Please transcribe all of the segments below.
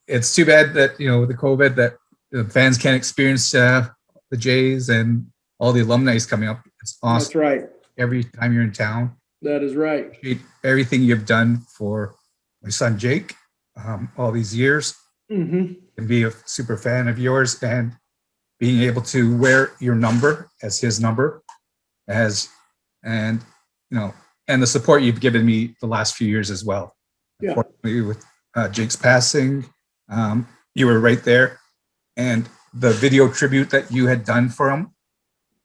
it's too bad that, with the COVID that the fans can't experience the Jays and all the alumni is coming up. It's awesome. That's right. Every time you're in town. That is right. Appreciate everything you've done for my son Jake all these years. Mm-hmm. And be a super fan of yours, and being able to wear your number as his number, and the support you've given me the last few years as well. Yeah. Unfortunately, with Jake's passing, you were right there, and the video tribute that you had done for him,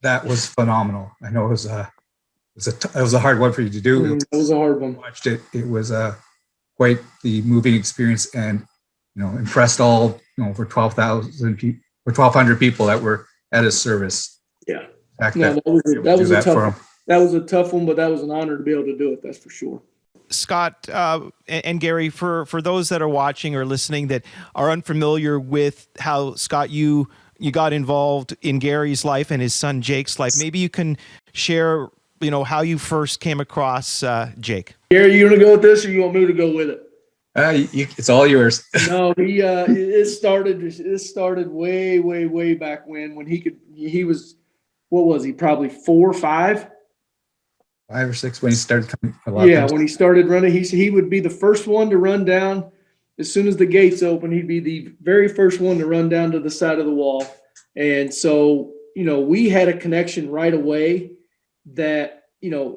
that was phenomenal. I know it was a hard one for you to do. It was a hard one. Watched it. It was quite the moving experience, and impressed all over 12,000 people, or 1,200 people that were at his service. Yeah. That was a tough one, but that was an honor to be able to do it. That's for sure. Scott and Gary, for those that are watching or listening that are unfamiliar with how, Scott, you got involved in Gary's life and his son Jake's life, maybe you can share, how you first came across Jake. Gary, you want to go with this, or you want me to go with it? It's all yours. No, it started way back when he was, what was he, probably 4 or 5? 5 or 6 when he started coming. When he started running, he would be the first one to run down. As soon as the gates open, he'd be the very first one to run down to the side of the wall. And so, we had a connection right away that,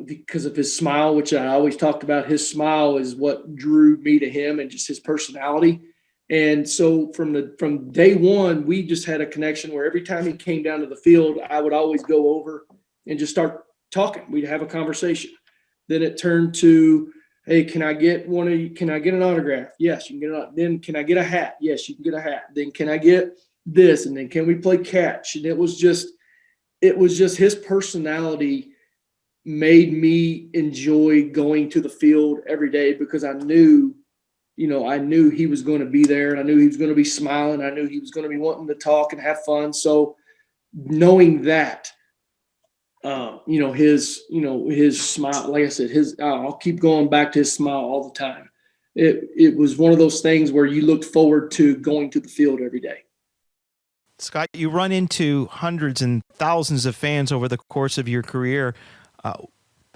because of his smile, which I always talked about. His smile is what drew me to him, and just his personality. And so from day one, we just had a connection where every time he came down to the field, I would always go over and just start talking. We'd have a conversation. Then it turned to, hey, can I get an autograph? Yes, you can get it. Then can I get a hat? Yes, you can get a hat. Then can I get this? And then can we play catch? And it was just his personality made me enjoy going to the field every day, because I knew he was going to be there, and I knew he was going to be smiling. I knew he was going to be wanting to talk and have fun. So knowing that, his smile, like I said, I'll keep going back to his smile all the time. It was one of those things where you looked forward to going to the field every day. Scott, you run into hundreds and thousands of fans over the course of your career.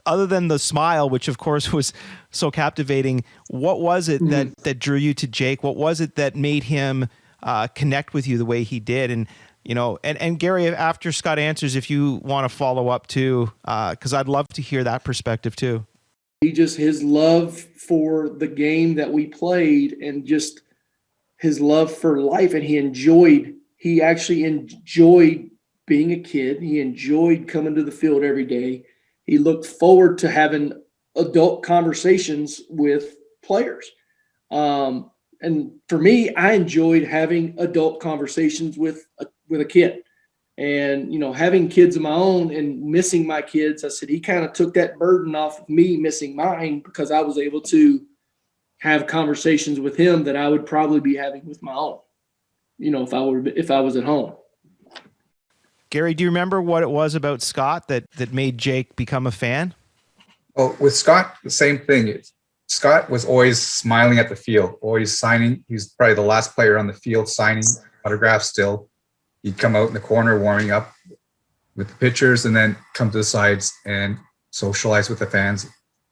Other than the smile, which of course was so captivating, what was it that drew you to Jake? What was it that made him connect with you the way he did? And Gary, after Scott answers, if you want to follow up too, because I'd love to hear that perspective too. His love for the game that we played, and just his love for life. And he actually enjoyed being a kid. He enjoyed coming to the field every day. He looked forward to having adult conversations with players. And for me, I enjoyed having adult conversations with a kid. And, having kids of my own and missing my kids, I said, he kind of took that burden off of me missing mine, because I was able to have conversations with him that I would probably be having with my own, if I was at home. Gary, do you remember what it was about Scott that made Jake become a fan? Well, with Scott, the same thing. Scott was always smiling at the field, always signing. He's probably the last player on the field signing autographs still. He'd come out in the corner warming up with the pitchers, and then come to the sides and socialize with the fans.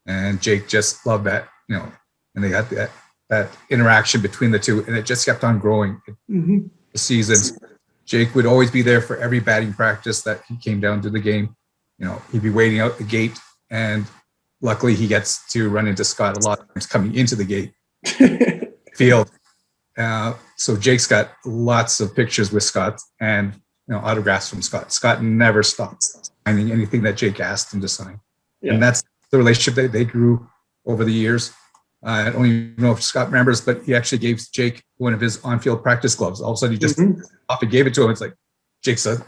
And Jake just loved that, and they had that interaction between the two, and it just kept on growing. The seasons. Jake would always be there for every batting practice that he came down to the game. He'd be waiting out the gate, and luckily he gets to run into Scott a lot of times coming into the gate field. So Jake's got lots of pictures with Scott and autographs from Scott. Scott never stopped signing anything that Jake asked him to sign. Yeah. And that's the relationship that they grew over the years. I don't even know if Scott remembers, but he actually gave Jake one of his on-field practice gloves. All of a sudden, he just off and gave it to him. It's like, Jake said,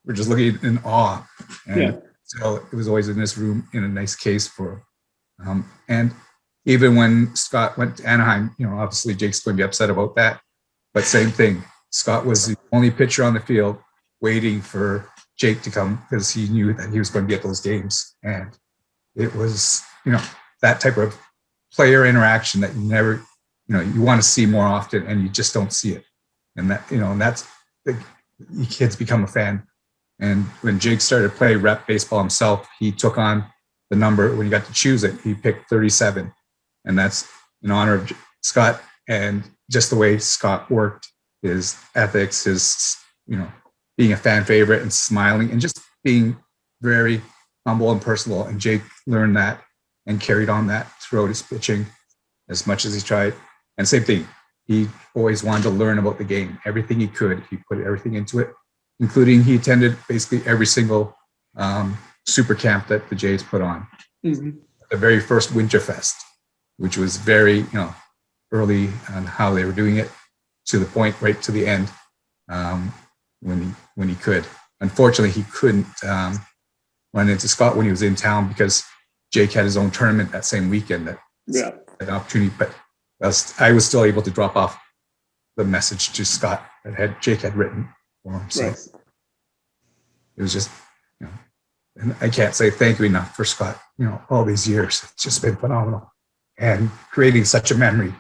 we're just looking in awe. And so it was always in this room in a nice case for him. And even when Scott went to Anaheim, obviously Jake's going to be upset about that. But same thing. Scott was the only pitcher on the field waiting for Jake to come, because he knew that he was going to get those games. And it was, that type of player interaction that you never you want to see more often, and you just don't see it. And that's the kids become a fan. And when Jake started to play rep baseball himself, he took on the number. When he got to choose it, he picked 37, and that's in honor of Scott and just the way Scott worked, his ethics, his being a fan favorite and smiling and just being very humble and personal. And Jake learned that and carried on that throughout his pitching as much as he tried. And same thing, he always wanted to learn about the game. Everything he could, he put everything into it, including he attended basically every single super camp that the Jays put on. Mm-hmm. The very first Winterfest, which was very, early on how they were doing it, to the point right to the end, when he could. Unfortunately, he couldn't run into Scott when he was in town because Jake had his own tournament that same weekend. An opportunity, but I was still able to drop off the message to Scott that Jake had written for him. So it was just, and I can't say thank you enough for Scott. All these years, it's just been phenomenal, and creating such a memory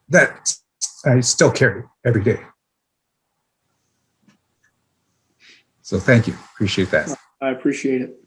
that I still carry every day. So thank you, appreciate that. I appreciate it.